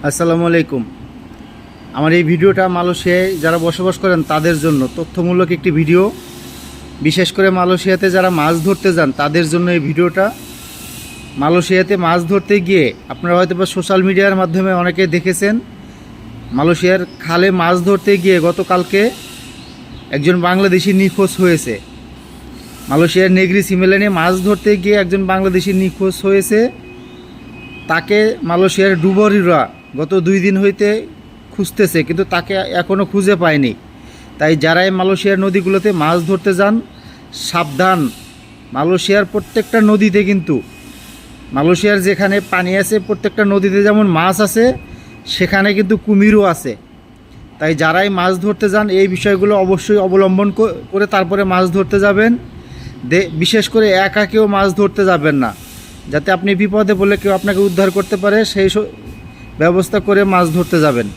আসসালামু আলাইকুম। আমার এই ভিডিওটা মালয়েশিয়ায় যারা বসবাস করেন তাদের জন্য তথ্যমূলক একটি ভিডিও। বিশেষ করে মালয়েশিয়াতে যারা মাছ ধরতে যান তাদের জন্য এই ভিডিওটা। মালয়েশিয়াতে মাছ ধরতে গিয়ে আপনারা হয়তো বা সোশ্যাল মিডিয়ার মাধ্যমে অনেকে দেখেছেন, মালয়েশিয়ার খালে মাছ ধরতে গিয়ে গতকালকে একজন বাংলাদেশি নিখোঁজ হয়েছে। মালয়েশিয়ার নেগ্রি সিমেলেনে মাছ ধরতে গিয়ে একজন বাংলাদেশি নিখোঁজ হয়েছে। তাকে মালয়েশিয়ার ডুবরিরা গত 2 দিন হইতে খুঁজতেছে, কিন্তু তাকে এখনও খুঁজে পায়নি। তাই যারাই মালয়েশিয়ার নদীগুলোতে মাছ ধরতে যান সাবধান। মালয়েশিয়ার প্রত্যেকটা নদীতে কিন্তু, মালয়েশিয়ার যেখানে পানি আছে প্রত্যেকটা নদীতে যেমন মাছ আছে, সেখানে কিন্তু কুমিরও আছে। তাই যারাই মাছ ধরতে যান এই বিষয়গুলো অবশ্যই অবলম্বন করে তারপরে মাছ ধরতে যাবেন। বিশেষ করে একা কেউ মাছ ধরতে যাবেন না, যাতে আপনি বিপদে পড়লে কেউ আপনাকে উদ্ধার করতে পারে, সেই ব্যবস্থা করে মাছ ধরতে যাবেন।